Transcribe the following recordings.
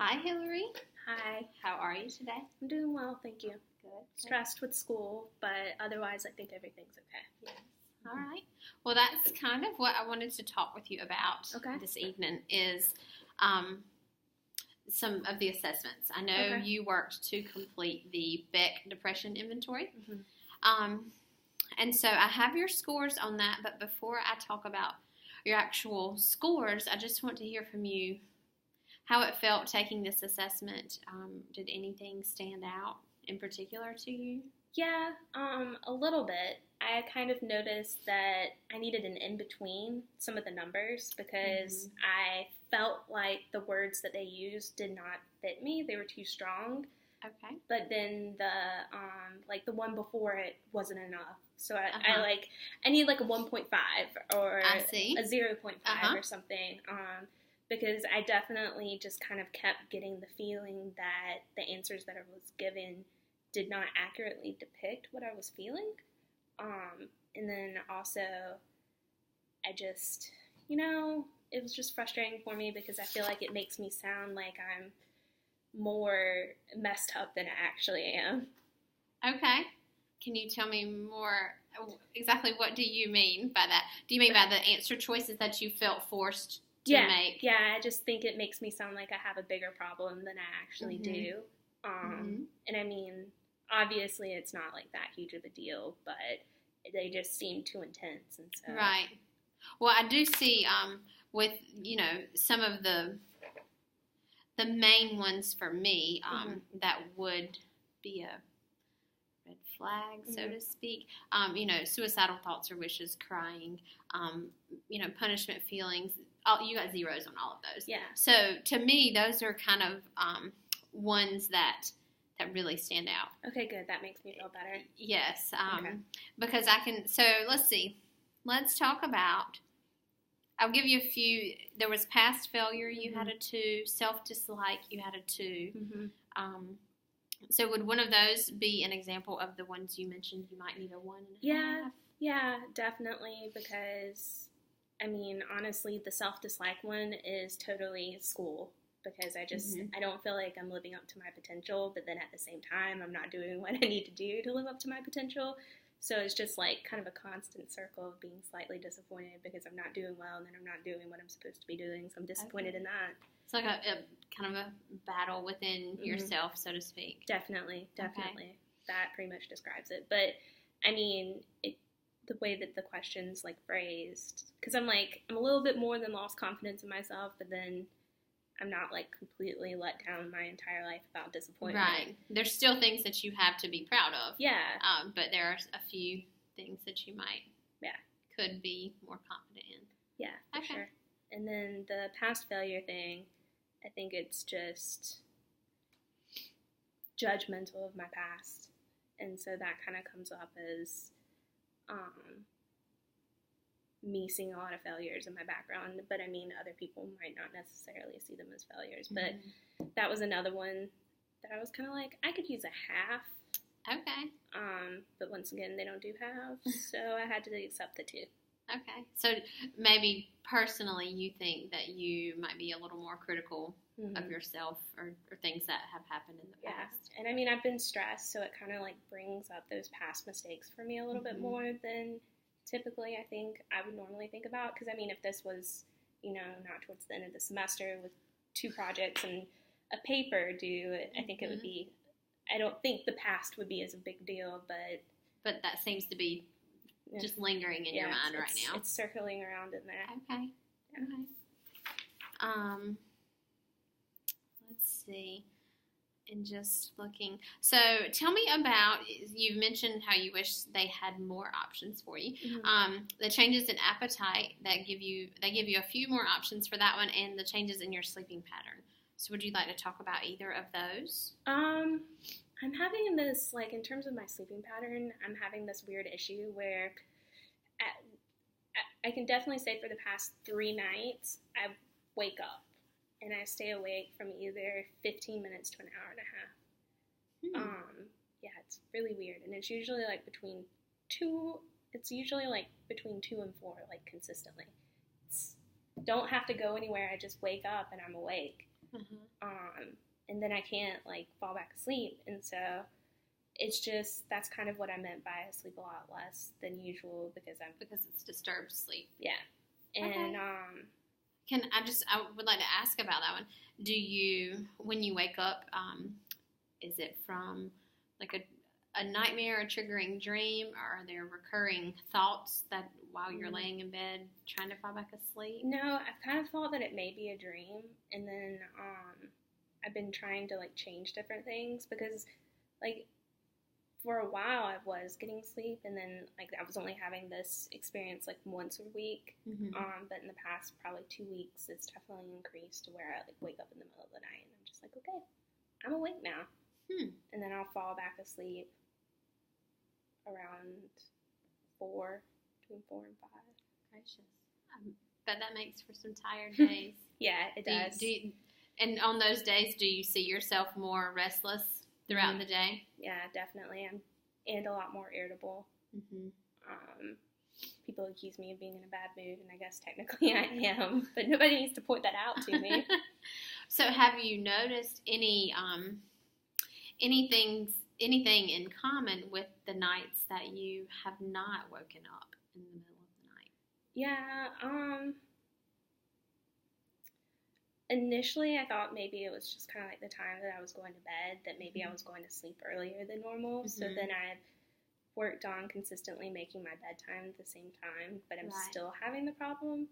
Hi, Hillary. Hi. How are you today? I'm doing well, thank you. Good. Stressed with school, but otherwise I think everything's okay. Yes. All right. Well, that's kind of what I wanted to talk with you about this evening is some of the assessments. I know you worked to complete the Beck Depression Inventory. And so I have your scores on that, but before I talk about your actual scores, I just want to hear from you how it felt taking this assessment. Did anything stand out in particular to you? Yeah, a little bit. I kind of noticed that I needed an in-between some of the numbers because I felt like the words that they used did not fit me. They were too strong. Okay. But then the one before it wasn't enough. So I need like a 1.5 or a 0.5 or something. Because I definitely just kind of kept getting the feeling that the answers that I was given did not accurately depict what I was feeling. And then also, I just, it was just frustrating for me because I feel like it makes me sound like I'm more messed up than I actually am. Okay. Can you tell me more? Exactly what do you mean by that? Do you mean by the answer choices that you felt forced to make? Yeah, I just think it makes me sound like I have a bigger problem than I actually do. And I mean, obviously it's not like that huge of a deal, but they just seem too intense. And so. Right. Well, I do see with, some of the main ones for me that would be a red flag, so to speak. Suicidal thoughts or wishes, crying, punishment feelings. You got zeros on all of those. Yeah. So to me, those are kind of ones that really stand out. Okay, good. That makes me feel better. Yes. Because I can. So let's see. Let's talk about. I'll give you a few. There was past failure. You had a 2. Self-dislike. You had a 2. So would one of those be an example of the ones you mentioned? You might need a 1.5. Yeah, definitely. Because I mean, honestly, the self-dislike one is totally school. Because I just, I don't feel like I'm living up to my potential, but then at the same time, I'm not doing what I need to do to live up to my potential. So it's just like kind of a constant circle of being slightly disappointed because I'm not doing well and then I'm not doing what I'm supposed to be doing. So I'm disappointed in that. It's like a kind of a battle within yourself, so to speak. Definitely. That pretty much describes it. But I mean, the way that the question's like phrased, because I'm a little bit more than lost confidence in myself, but then I'm not like completely let down my entire life about disappointment. Right. There's still things that you have to be proud of. Yeah. But there are a few things that you could be more confident in. Yeah, for sure. And then the past failure thing, I think it's just judgmental of my past. And so that kind of comes up as me seeing a lot of failures in my background, but I mean, other people might not necessarily see them as failures, but that was another one that I was kind of like, I could use a half. Okay. But once again, they don't do halves, so I had to accept the 2. Okay. So maybe personally you think that you might be a little more critical of yourself or things that have happened in the past. And I mean, I've been stressed, so it kind of like brings up those past mistakes for me a little bit more than typically I think I would normally think about, because I mean, if this was, not towards the end of the semester with 2 projects and a paper due, I think it would be, I don't think the past would be as a big deal, but that seems to be just lingering in your mind right now. It's circling around in there. Okay. Let's see. And just looking. So tell me about, you mentioned how you wish they had more options for you. The changes in appetite they give you a few more options for that one, and the changes in your sleeping pattern. So would you like to talk about either of those? I'm having this, like, in terms of my sleeping pattern, I'm having this weird issue where I can definitely say for the past 3 nights, I wake up. And I stay awake from either 15 minutes to an hour and a half. It's really weird. And it's usually like between 2 and 4, like consistently. Don't have to go anywhere. I just wake up and I'm awake. and then I can't like fall back asleep, and so it's just that's kind of what I meant by I sleep a lot less than usual because it's disturbed sleep. Yeah, and I would like to ask about that one. Do you, when you wake up, is it from like a nightmare, a triggering dream, or are there recurring thoughts that while you're laying in bed trying to fall back asleep? No, I've kind of thought that it may be a dream, and then I've been trying to like change different things because like for a while I was getting sleep, and then like I was only having this experience like once a week. But in the past probably 2 weeks, it's definitely increased to where I like wake up in the middle of the night and I'm just like, okay, I'm awake now, and then I'll fall back asleep around between 4 and 5. Gracious, but that makes for some tired days. Yeah, it does. And on those days, do you see yourself more restless throughout the day? Yeah, definitely. And a lot more irritable. People accuse me of being in a bad mood, and I guess technically I am, but nobody needs to point that out to me. So have you noticed anything in common with the nights that you have not woken up in the middle of the night? Yeah, initially, I thought maybe it was just kind of like the time that I was going to bed, that maybe I was going to sleep earlier than normal. So then I worked on consistently making my bedtime at the same time, but I'm still having the problem.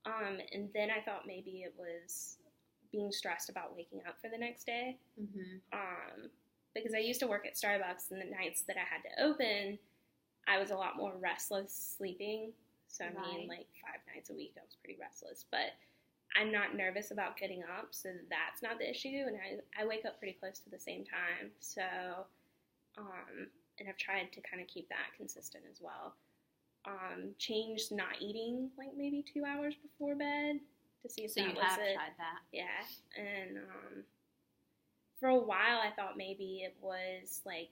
And then I thought maybe it was being stressed about waking up for the next day. Because I used to work at Starbucks, and the nights that I had to open, I was a lot more restless sleeping. So I mean, like 5 nights a week, I was pretty restless, but I'm not nervous about getting up, so that's not the issue, and I wake up pretty close to the same time, so, and I've tried to kind of keep that consistent as well. Changed not eating, like, maybe 2 hours before bed, to see if that was it. So you have tried that? Yeah, and, for a while I thought maybe it was, like,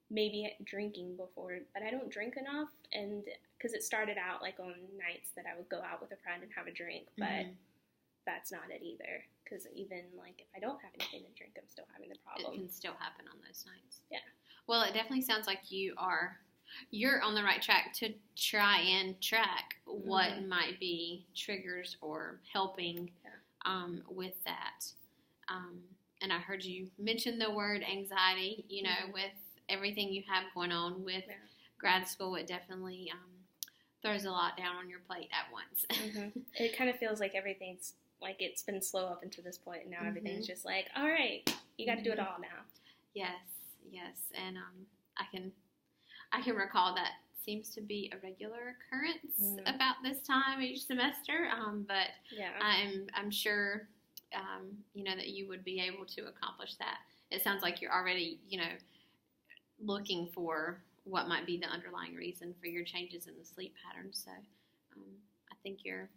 maybe drinking before, but I don't drink enough, and, because it started out, like, on nights that I would go out with a friend and have a drink, but that's not it either, because even like if I don't have anything to drink, I'm still having the problem. It can still happen on those nights. Yeah. Well, it definitely sounds like you're on the right track to try and track what might be triggers or helping with that. And I heard you mention the word anxiety. You know, with everything you have going on with grad school, it definitely throws a lot down on your plate at once. It kind of feels like everything's like it's been slow up until this point, and now everything's just like, all right, you got to do it all now. Yes, and I can recall that seems to be a regular occurrence about this time each semester. But I'm sure that you would be able to accomplish that. It sounds like you're already looking for what might be the underlying reason for your changes in the sleep pattern. So I think you're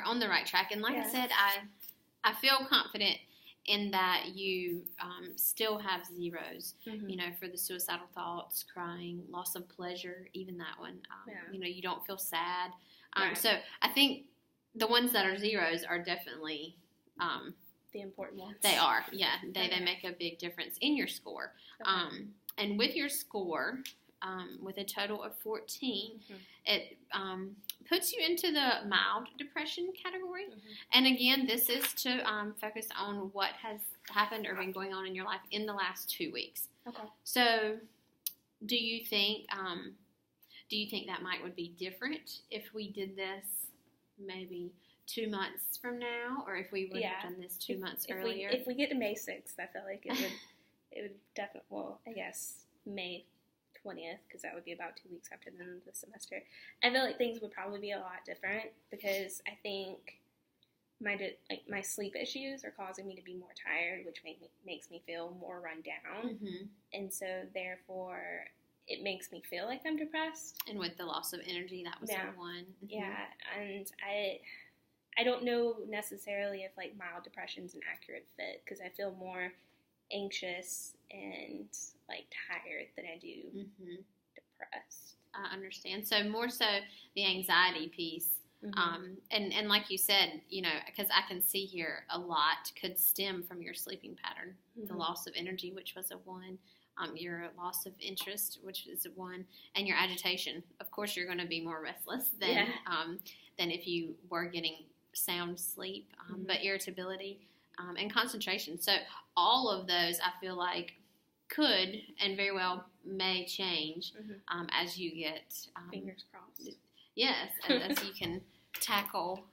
on the right track. And like I said, I feel confident in that you still have zeros, for the suicidal thoughts, crying, loss of pleasure, even that one. You don't feel sad. So I think the ones that are zeros are definitely the important ones. They are, yeah. They make a big difference in your score. And with your score, with a total of 14, it puts you into the mild depression category. And again, this is to focus on what has happened or been going on in your life in the last 2 weeks. Okay. So, do you think that would be different if we did this maybe 2 months from now, or if we would have done this 2 months earlier? If we get to May 6th, I feel like it would definitely. Well, I guess May 20th, because that would be about 2 weeks after the end of the semester. I feel like things would probably be a lot different, because I think my sleep issues are causing me to be more tired, which makes me feel more run down, and so therefore it makes me feel like I'm depressed. And with the loss of energy, that was one. Yeah, and I don't know necessarily if like mild depression's an accurate fit, because I feel more anxious and like tired than I do depressed. I understand. So more so the anxiety piece And like you said, because I can see here a lot could stem from your sleeping pattern, the loss of energy, which was a 1, your loss of interest, which is a 1, and your agitation. Of course, you're going to be more restless than if you were getting sound sleep, but irritability and concentration. So all of those, I feel like, could and very well may change as you get fingers crossed. Yes, as you can tackle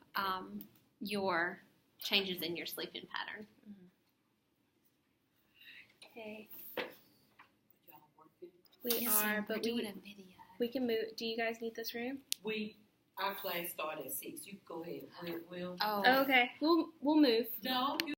your changes in your sleeping pattern. Okay. We are, but doing a video. We can move. Do you guys need this room? Our class started at 6. You go ahead. We'll. Oh, okay. We'll move. No.